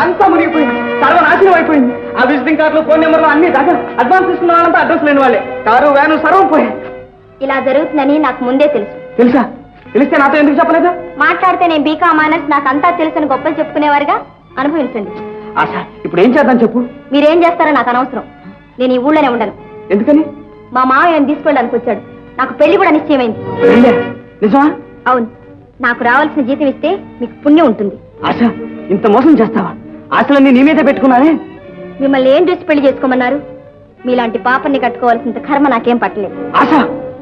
అంతా మునిగిపోయింది, సర్వనాశనం అయిపోయింది. ఆ విజిటింగ్ కార్డులు, ఫోన్ నెంబర్లు అన్ని దగ్గర అడ్వాన్స్ తీసుకున్న వాళ్ళంతా అడ్రస్ లేని వాళ్ళే. కారు వ్యాను సర్వం పోయాయి. ఇలా జరుగుతుందని నాకు ముందే తెలుసు. తెలుసా? తెలిస్తే నాతో ఎందుకు చెప్పలేదు? మాట్లాడితే నేను బీకామ్ ఆనర్స్, నాకు అంతా తెలుసని గొప్పలు చెప్పుకునేవారుగా. అనుభవించండి. ఆశ, ఇప్పుడు ఏం చేద్దాం చెప్పు. మీరేం చేస్తారో నాకు అనవసరం. నేను ఈ ఊళ్ళోనే ఉండను. ఎందుకని? మా మామయ్యని తీసుకెళ్ళడానికి వచ్చాడు. నాకు పెళ్లి కూడా నిశ్చయమైంది. నిజమా? అవును. నాకు రావాల్సిన జీతం ఇస్తే మీకు పుణ్యం ఉంటుంది. ఆశ, ఇంత మోసం చేస్తావా? ఆశలన్నీ నీ మీదే పెట్టుకున్నానే. మిమ్మల్ని ఏం చూసి పెళ్లి చేసుకోమన్నారు? మీలాంటి పాపని కట్టుకోవాల్సినంత కర్మ నాకేం పట్టలేదు. ఆశ,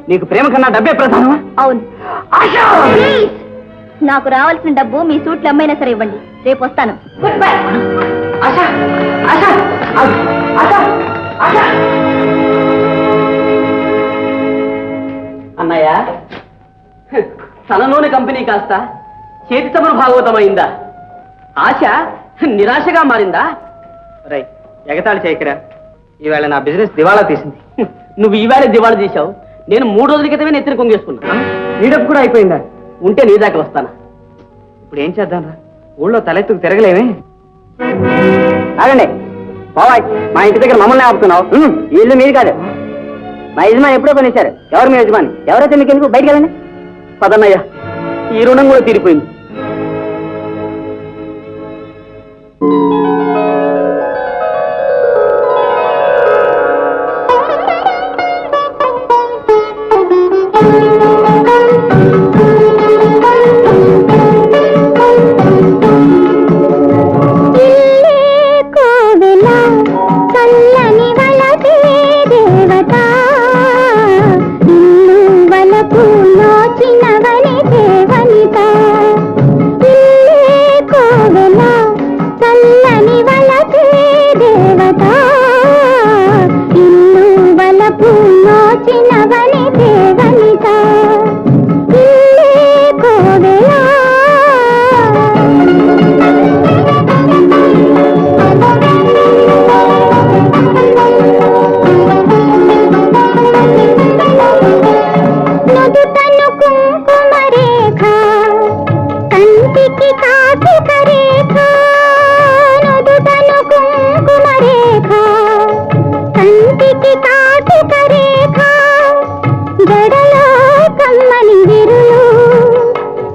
నీకు ప్రేమ కన్నా డబ్బే ప్రధానమా? అవును. నాకు రావాల్సిన డబ్బు మీ సూట్లు అమ్మైనా సరే ఇవ్వండి. రేపు వస్తాను. Good bye. అన్నయ్య, తనలోని కంపెనీ కాస్త చేతి చమురు భాగవతం అయిందా? ఆశ నిరాశగా మారిందా? రై, ఎగతాళి చేయకరా. ఈవేళ నా బిజినెస్ దివాళా తీసింది. నువ్వు ఈవేళ దివాళా తీశావు. నేను 3 రోజుల క్రితమే నెత్తిన కొంగేసుకున్నా. నీ డబ్బు కూడా అయిపోయిందా? ఉంటే నీ దాకా వస్తానా? ఇప్పుడు ఏం చేద్దాం రా? ఊళ్ళో తలెత్తుకు తిరగలేమే. ఆగండి బాబాయ్, మా ఇంటి దగ్గర మమ్మల్ని ఆపుతున్నావు. ఈ ఇల్లు మీది కాదు. మా యజమాని ఎప్పుడో కొనేశారు. ఎవరు మీ యజమాని? ఎవరైతే మీకు ఎందుకు? బయటికి వెళ్ళండి. పదన్నయ్య, ఈ రుణం కూడా తీరిపోయింది.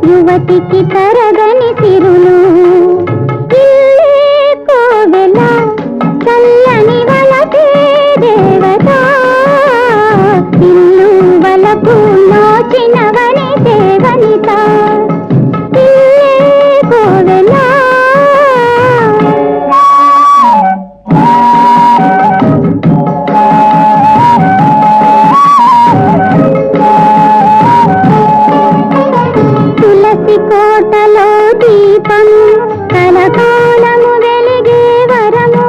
యువతికి తరగని సిరులు కోవెల చల్లని వలపే దేవత ఇల్లు వలపు నోచినవని దేవనిత కోవెల కోటలో దీపము కలకాలము వెలిగే వరము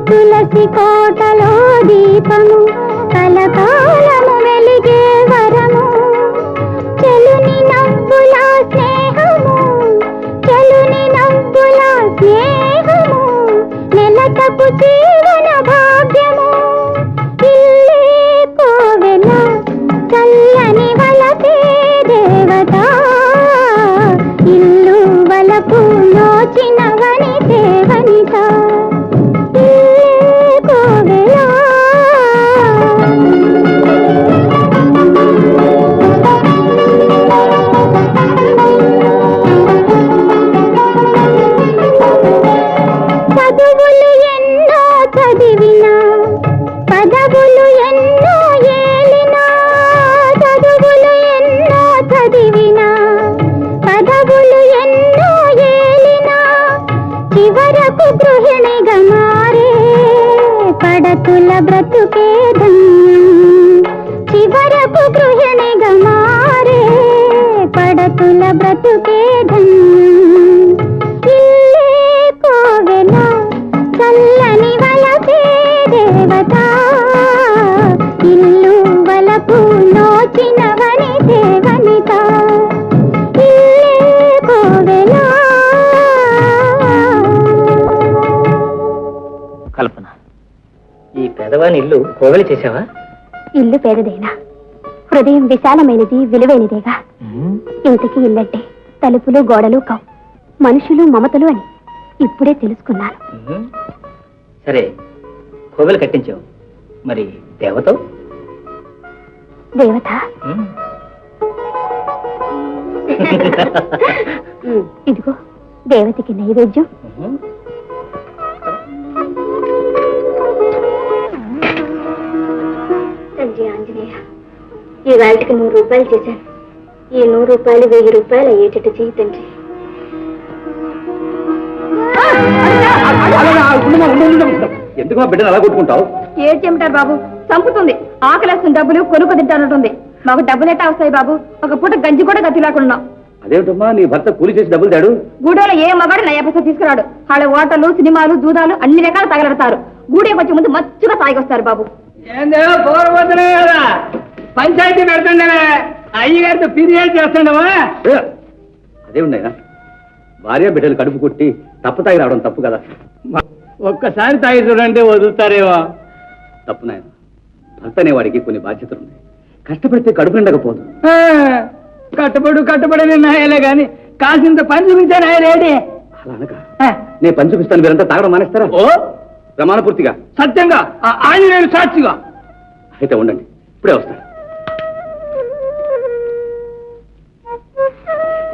తులసి కోటలో దీపము కలకాలము వెలిగే వరము చెలుని నవ్వుల స్నేహము చెలుని నవ్వుల స్నేహము నెలతపు జీవన భాగ్యము ఇల్లే కోవెల చల్లని వలపే దేవత ఇల్లు వలపు నోచినవని దేవనిత కోవెల చదువులు ఎన్నో చదివినా పదవులు ఎన్నో ఏలినా చదువులు ఎన్నో చదివినా పదవులు ఎన్నో ఏలినా చివరకు గృహిణిగా మారే పడతుల బ్రతుకే ధన్యం చివరకు గృహిణిగా మారే పడతుల బ్రతుకే ధన్యం ఇల్లే కోవెల చల్లని వలపే దేవత ఇల్లు వలపు నోచినవని దేవనిత కల్పన, ఈ పేదవాని ఇల్లు కోవెల చేసావా? ఇల్లు పేదదేనా, హృదయం విశాలమైనది, విలువైనదేగా. ఇంటికి ఇల్లంటే తలుపులు గోడలు కావు, మనుషులు మమతలు అని. ఇప్పుడే తెలుసుకున్నాను. సరే, కోవెలు కట్టించావు, మరి దేవత? దేవత ఇదిగో దేవతకి నైవేద్యం. తండ్రి ఆంజనేయ, ఈ వేళకి 100 రూపాయలు చేశాను. ఈ 100 రూపాయలు 1000 రూపాయలు అయ్యేటట్టు చేయి తండ్రి. ఎందుకు బిడ్డను అలా కొట్టుకుంటావు? ఏం చెప్తారు బాబు, చంపుతుంది. ఆకలేస్తున్న డబ్బులు కొనుక్కు తింటానంటుంది. మాకు డబ్బులు ఎట్టా వస్తాయి బాబు? ఒక పూట గంజి కూడా గతి లేకుండా. అదేమిటమ్మా, నీ భర్త కూలి చేసి డబ్బులు తాడు? గూడెలో ఏ మగాడు నయా పైసా తీసుకురాడు. వాళ్ళ ఓటలు, సినిమాలు, జూదాలు అన్ని రకాలు తగలడతారు. గూడెకి వచ్చే ముందు మచ్చుగా తాగొస్తారు బాబు. పంచాయతీ పెడుతుండే అయ్యగారితో ఫిర్యాదు చేస్తుండవా? అదేమిటి నాయనా, భార్య బిడ్డలు కడుపు కొట్టి తప్పు తాగి రావడం తప్పు కదా? ఒక్కసారి తాగి చూడంటే వదులుతారేమో. తప్పు నాయన, భర్త అనేవాడికి కొన్ని బాధ్యతలు ఉన్నాయి. కష్టపడితే కడుపు నిండకపోదు. కట్టుబడి నాయలే గాని కాసింత పని చూపించాను ఆయనేడి. అలా అనక, నేను పని చూపిస్తాను, మీరంతా తాగడం మానేస్తారా? ఓ ప్రమాణ పూర్తిగా సత్యంగా ఆంజనేయులు సాక్షిగా. అయితే ఉండండి, ఇప్పుడే వస్తాను.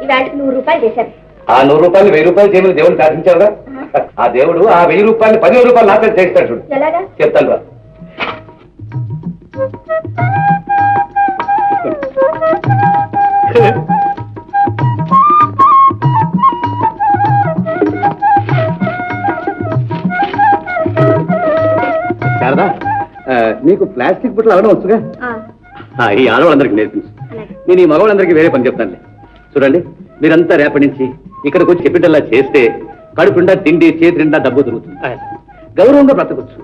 ఈ వేళకి 100 రూపాయలు చేశారు. ఆ 100 రూపాయలు 1000 రూపాయలు చేయమని దేవుడు సాధించావుగా. ఆ దేవుడు ఆ 1000 రూపాయలు 10,000 రూపాయలు నాశనం చేస్తాడు. చూడు ఎలాగా? చెప్తాను రా. శారదా, నీకు ప్లాస్టిక్ బుట్టలు అడగడం వచ్చుగా? ఈ ఆడవాళ్ళందరికీ నేర్పించు. నేను ఈ మగవాళ్ళందరికీ వేరే పని చెప్తానులే. చూడండి, మీరంతా రేపటి నుంచి ఇక్కడికి వచ్చి చెప్పినలా చేస్తే కడుపు నిండా తిండి, చేతి నిండా డబ్బు దొరుకుతుంది. గౌరవంగా బ్రతకొచ్చు.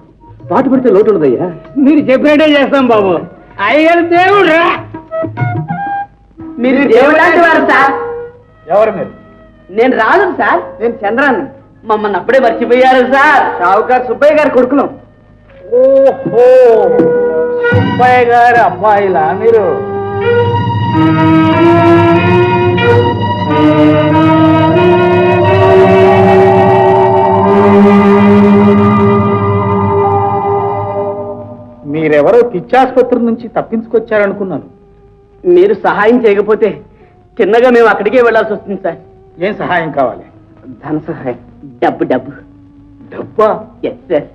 పాటు పడితే లోటు ఉండదయ్యా. మీరు చెప్పినట్టే చేస్తాం బాబు. అయ్యగారు దేవుడు. మీరు దేవుడు లాంటి వారు సార్. ఎవరు మీరు? నేను రాదు సార్, నేను చంద్రాన్ని. మమ్మల్ని అప్పుడే మర్చిపోయారు సార్. షావుకారు సుబ్బయ్య గారి కొడుకును. ఓహో, సుబ్బయ్య గారి అబ్బాయిలా మీరు? మీరెవరో పిచ్చాసుపత్రి నుంచి తప్పించుకొచ్చారనుకున్నాను. మీరు సహాయం చేయకపోతే చిన్నగా మేము అక్కడికే వెళ్లాల్సి వస్తుంది సార్. ఏం సహాయం కావాలి? ధన సహాయం. డబ్బు. డబ్బా? Yes sir.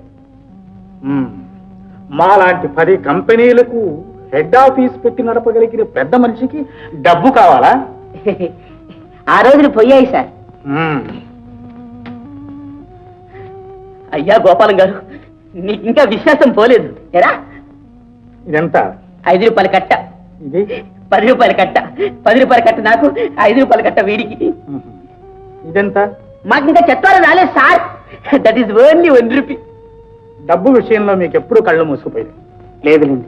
మాలాంటి 10 కంపెనీలకు హెడ్ ఆఫీస్ పెట్టి నడపగలిగిన పెద్ద మనిషికి డబ్బు కావాలా? ఆ రోజులు పోయాయి సార్. అయ్యా గోపాలం గారు, నీకు ఇంకా విశ్వాసం పోలేదు ఎరా? ఇదెంత? 5 రూపాయల కట్ట. ఇది 10 రూపాయల కట్ట. 10 రూపాయల కట్ట నాకు, 5 రూపాయల కట్ట వీడికి. ఇదెంత? మాకు ఇంకా చెత్తాలు రాలేదు sir. That is only 1 rupee. డబ్బు విషయంలో మీకు ఎప్పుడు కళ్ళు మూసుకుపోయింది? లేదులేండి,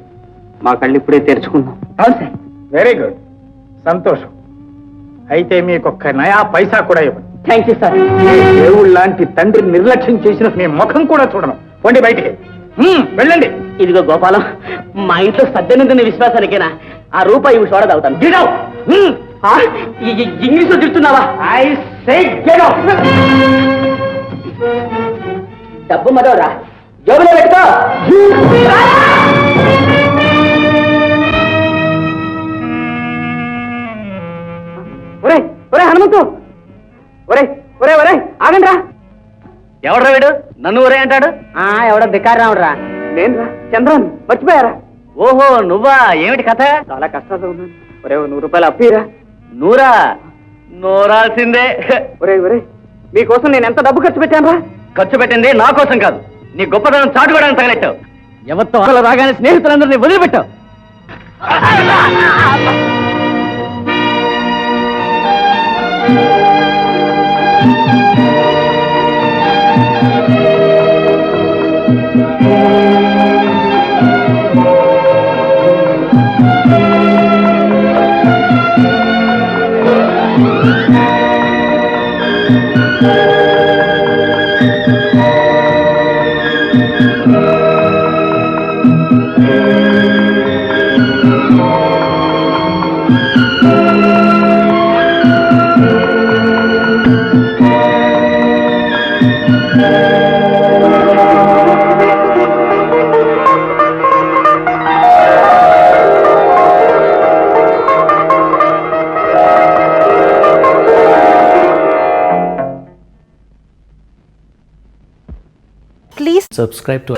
మా కళ్ళు ఇప్పుడే తెరుచుకున్నాం. అవును సార్. వెరీ గుడ్, సంతోషం. అయితే మీకు ఒక్క నయా పైసా కూడా ఇవ్వండి. Thank you sir. దేవుడు లాంటి తండ్రి నిర్లక్ష్యం చేసిన మీ ముఖం కూడా చూడను. పోండి బయటికి, వెళ్ళండి. ఇదిగో గోపాలం, మా ఇంట్లో సద్దెనందున్న విశ్వాసానికేనా ఆ రూపాయి ఇవి చూడ తాగుతాను. ఇంగ్లీష్ లో తిడుతున్నావా? I say get out. డబ్బు మదవరా, జోబులో పెట్టుకో. ఒరే ఒరే హనుమంతు, ఒరే ఒరే ఒరే ఆగండి రా. ఎవడ్రా వీడు నన్ను ఒరే అంటాడు? ఎవడో బికారి రావుడ్రా. నేను రా చంద్రన్, మర్చిపోయారా? ఓహో నువ్వా, ఏమిటి కథ? చాలా కష్టాలు ఉన్నాను. ఒరే 100 రూపాయలు అప్పిరా. 100? నూరాల్సిందే. ఒరే ఒరే, మీకోసం నేను ఎంత డబ్బు ఖర్చు పెట్టాను రా. ఖర్చు పెట్టింది నా కోసం కాదు, నీ గొప్పతనం చాటుకోవడానికి తగలెట్టావు. ఎవరితో అసలు రాగానే స్నేహితులందరినీ వదిలిపెట్టావు. Subscribe to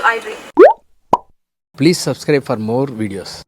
Please subscribe for more videos.